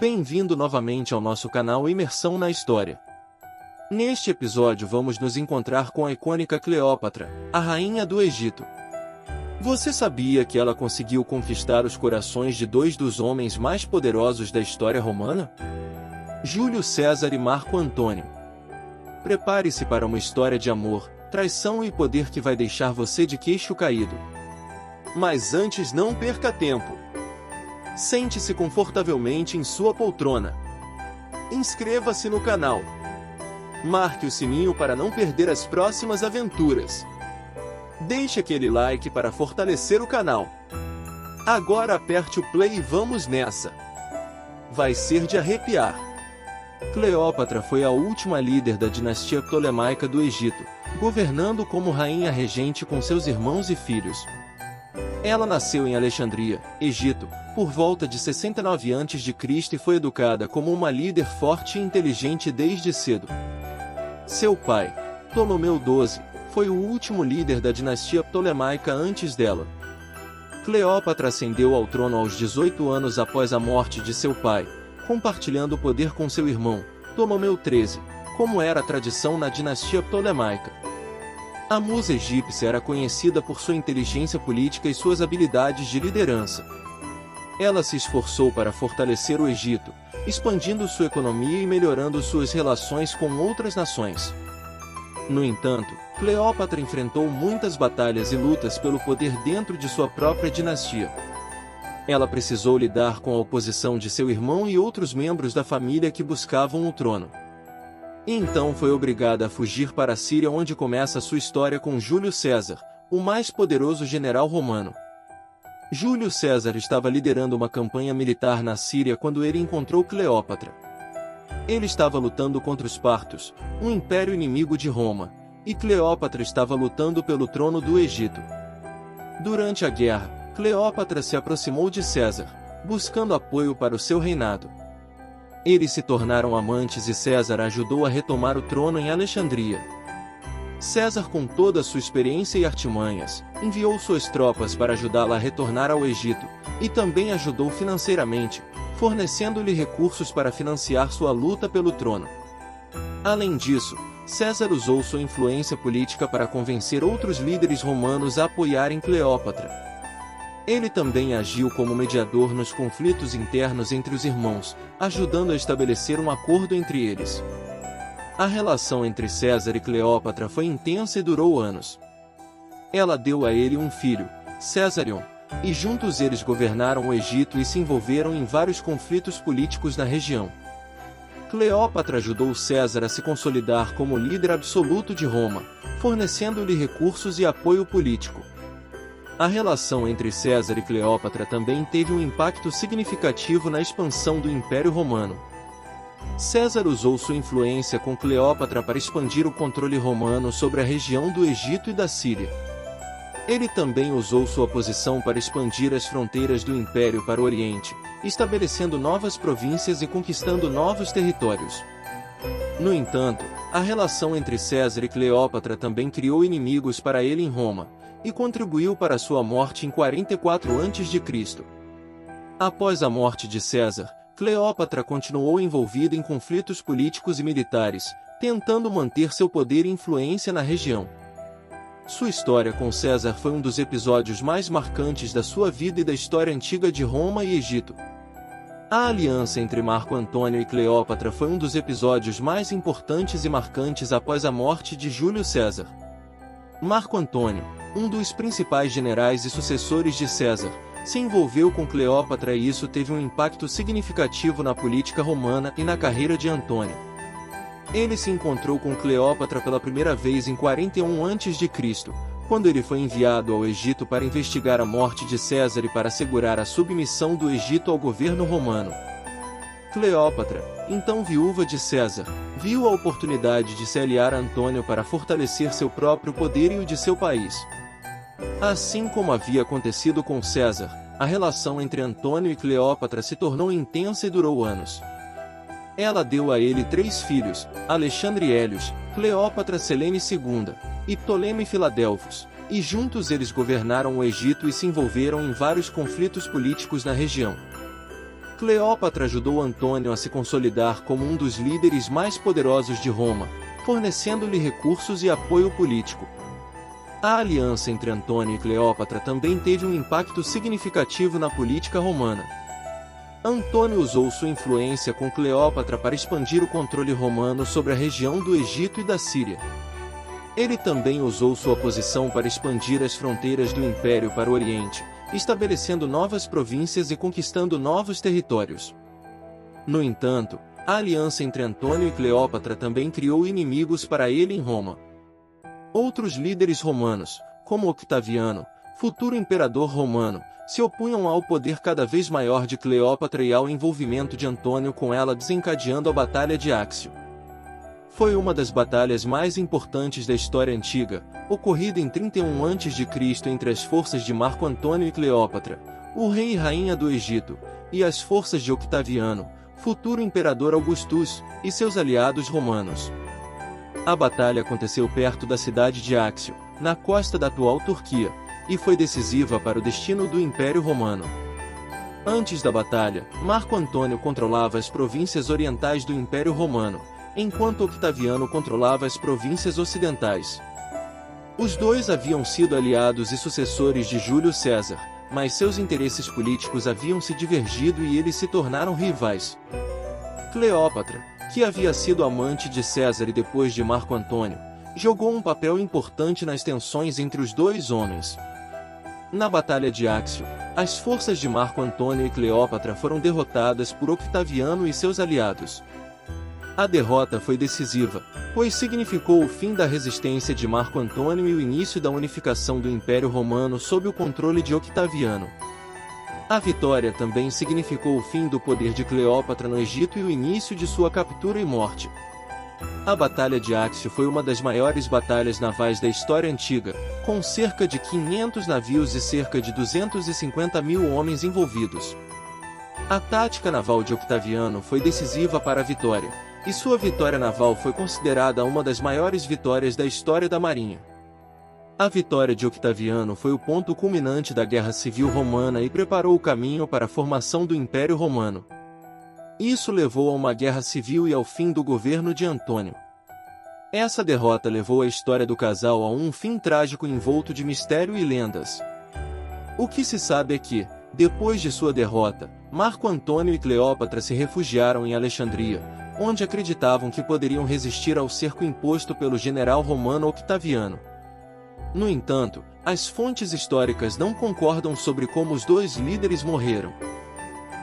Bem-vindo novamente ao nosso canal Imersão na História. Neste episódio vamos nos encontrar com a icônica Cleópatra, a rainha do Egito. Você sabia que ela conseguiu conquistar os corações de dois dos homens mais poderosos da história romana? Júlio César e Marco Antônio. Prepare-se para uma história de amor, traição e poder que vai deixar você de queixo caído. Mas antes, não perca tempo. Sente-se confortavelmente em sua poltrona. Inscreva-se no canal. Marque o sininho para não perder as próximas aventuras. Deixe aquele like para fortalecer o canal. Agora aperte o play e vamos nessa. Vai ser de arrepiar. Cleópatra foi a última líder da dinastia ptolemaica do Egito, governando como rainha regente com seus irmãos e filhos. Ela nasceu em Alexandria, Egito, por volta de 69 a.C. e foi educada como uma líder forte e inteligente desde cedo. Seu pai, Ptolomeu XII, foi o último líder da dinastia ptolemaica antes dela. Cleópatra ascendeu ao trono aos 18 anos após a morte de seu pai, compartilhando o poder com seu irmão, Ptolomeu XIII, como era a tradição na dinastia ptolemaica. A musa egípcia era conhecida por sua inteligência política e suas habilidades de liderança. Ela se esforçou para fortalecer o Egito, expandindo sua economia e melhorando suas relações com outras nações. No entanto, Cleópatra enfrentou muitas batalhas e lutas pelo poder dentro de sua própria dinastia. Ela precisou lidar com a oposição de seu irmão e outros membros da família que buscavam o trono. E então foi obrigada a fugir para a Síria, onde começa sua história com Júlio César, o mais poderoso general romano. Júlio César estava liderando uma campanha militar na Síria quando ele encontrou Cleópatra. Ele estava lutando contra os partos, um império inimigo de Roma, e Cleópatra estava lutando pelo trono do Egito. Durante a guerra, Cleópatra se aproximou de César, buscando apoio para o seu reinado. Eles se tornaram amantes e César ajudou a retomar o trono em Alexandria. César, com toda a sua experiência e artimanhas, enviou suas tropas para ajudá-la a retornar ao Egito, e também ajudou financeiramente, fornecendo-lhe recursos para financiar sua luta pelo trono. Além disso, César usou sua influência política para convencer outros líderes romanos a apoiarem Cleópatra. Ele também agiu como mediador nos conflitos internos entre os irmãos, ajudando a estabelecer um acordo entre eles. A relação entre César e Cleópatra foi intensa e durou anos. Ela deu a ele um filho, Césarion, e juntos eles governaram o Egito e se envolveram em vários conflitos políticos na região. Cleópatra ajudou César a se consolidar como líder absoluto de Roma, fornecendo-lhe recursos e apoio político. A relação entre César e Cleópatra também teve um impacto significativo na expansão do Império Romano. César usou sua influência com Cleópatra para expandir o controle romano sobre a região do Egito e da Síria. Ele também usou sua posição para expandir as fronteiras do Império para o Oriente, estabelecendo novas províncias e conquistando novos territórios. No entanto, a relação entre César e Cleópatra também criou inimigos para ele em Roma, e contribuiu para sua morte em 44 a.C. Após a morte de César, Cleópatra continuou envolvida em conflitos políticos e militares, tentando manter seu poder e influência na região. Sua história com César foi um dos episódios mais marcantes da sua vida e da história antiga de Roma e Egito. A aliança entre Marco Antônio e Cleópatra foi um dos episódios mais importantes e marcantes após a morte de Júlio César. Marco Antônio, um dos principais generais e sucessores de César, se envolveu com Cleópatra e isso teve um impacto significativo na política romana e na carreira de Antônio. Ele se encontrou com Cleópatra pela primeira vez em 41 a.C., quando ele foi enviado ao Egito para investigar a morte de César e para assegurar a submissão do Egito ao governo romano. Cleópatra, então viúva de César, viu a oportunidade de se aliar a Antônio para fortalecer seu próprio poder e o de seu país. Assim como havia acontecido com César, a relação entre Antônio e Cleópatra se tornou intensa e durou anos. Ela deu a ele 3 filhos, Alexandre Hélios, Cleópatra Selene II, e Ptolemy Filadelfos, e juntos eles governaram o Egito e se envolveram em vários conflitos políticos na região. Cleópatra ajudou Antônio a se consolidar como um dos líderes mais poderosos de Roma, fornecendo-lhe recursos e apoio político. A aliança entre Antônio e Cleópatra também teve um impacto significativo na política romana. Antônio usou sua influência com Cleópatra para expandir o controle romano sobre a região do Egito e da Síria. Ele também usou sua posição para expandir as fronteiras do Império para o Oriente, estabelecendo novas províncias e conquistando novos territórios. No entanto, a aliança entre Antônio e Cleópatra também criou inimigos para ele em Roma. Outros líderes romanos, como Octaviano, futuro imperador romano, se opunham ao poder cada vez maior de Cleópatra e ao envolvimento de Antônio com ela, desencadeando a Batalha de Áxio. Foi uma das batalhas mais importantes da história antiga, ocorrida em 31 a.C. entre as forças de Marco Antônio e Cleópatra, o rei e rainha do Egito, e as forças de Octaviano, futuro imperador Augustus, e seus aliados romanos. A batalha aconteceu perto da cidade de Áxio, na costa da atual Turquia, e foi decisiva para o destino do Império Romano. Antes da batalha, Marco Antônio controlava as províncias orientais do Império Romano, enquanto Octaviano controlava as províncias ocidentais. Os dois haviam sido aliados e sucessores de Júlio César, mas seus interesses políticos haviam se divergido e eles se tornaram rivais. Cleópatra, que havia sido amante de César e depois de Marco Antônio, jogou um papel importante nas tensões entre os dois homens. Na Batalha de Áxio, as forças de Marco Antônio e Cleópatra foram derrotadas por Octaviano e seus aliados. A derrota foi decisiva, pois significou o fim da resistência de Marco Antônio e o início da unificação do Império Romano sob o controle de Octaviano. A vitória também significou o fim do poder de Cleópatra no Egito e o início de sua captura e morte. A Batalha de Áxio foi uma das maiores batalhas navais da história antiga, com cerca de 500 navios e cerca de 250.000 homens envolvidos. A tática naval de Octaviano foi decisiva para a vitória, e sua vitória naval foi considerada uma das maiores vitórias da história da Marinha. A vitória de Octaviano foi o ponto culminante da Guerra Civil Romana e preparou o caminho para a formação do Império Romano. Isso levou a uma guerra civil e ao fim do governo de Antônio. Essa derrota levou a história do casal a um fim trágico envolto de mistério e lendas. O que se sabe é que, depois de sua derrota, Marco Antônio e Cleópatra se refugiaram em Alexandria, onde acreditavam que poderiam resistir ao cerco imposto pelo general romano Octaviano. No entanto, as fontes históricas não concordam sobre como os dois líderes morreram.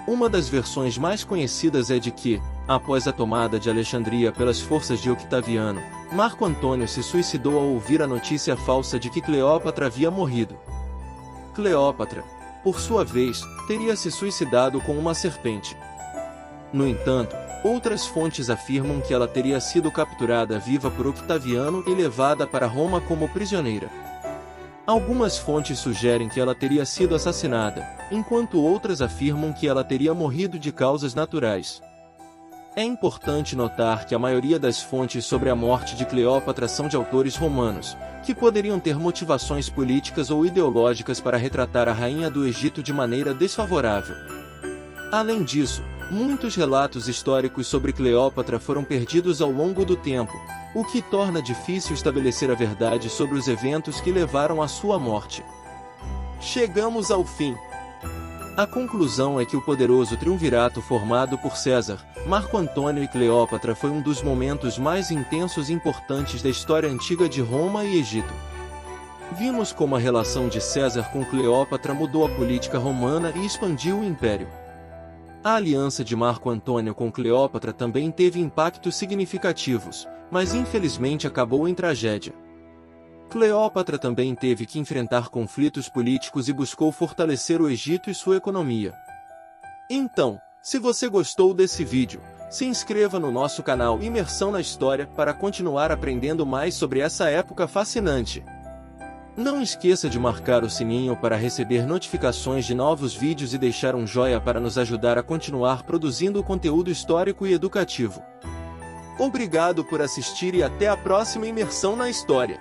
Uma das versões mais conhecidas é de que, após a tomada de Alexandria pelas forças de Octaviano, Marco Antônio se suicidou ao ouvir a notícia falsa de que Cleópatra havia morrido. Cleópatra, por sua vez, teria se suicidado com uma serpente. No entanto, outras fontes afirmam que ela teria sido capturada viva por Octaviano e levada para Roma como prisioneira. Algumas fontes sugerem que ela teria sido assassinada, enquanto outras afirmam que ela teria morrido de causas naturais. É importante notar que a maioria das fontes sobre a morte de Cleópatra são de autores romanos, que poderiam ter motivações políticas ou ideológicas para retratar a rainha do Egito de maneira desfavorável. Além disso, muitos relatos históricos sobre Cleópatra foram perdidos ao longo do tempo, o que torna difícil estabelecer a verdade sobre os eventos que levaram à sua morte. Chegamos ao fim. A conclusão é que o poderoso triunvirato formado por César, Marco Antônio e Cleópatra foi um dos momentos mais intensos e importantes da história antiga de Roma e Egito. Vimos como a relação de César com Cleópatra mudou a política romana e expandiu o império. A aliança de Marco Antônio com Cleópatra também teve impactos significativos, mas infelizmente acabou em tragédia. Cleópatra também teve que enfrentar conflitos políticos e buscou fortalecer o Egito e sua economia. Então, se você gostou desse vídeo, se inscreva no nosso canal Imersão na História para continuar aprendendo mais sobre essa época fascinante. Não esqueça de marcar o sininho para receber notificações de novos vídeos e deixar um joinha para nos ajudar a continuar produzindo conteúdo histórico e educativo. Obrigado por assistir e até a próxima Imersão na História.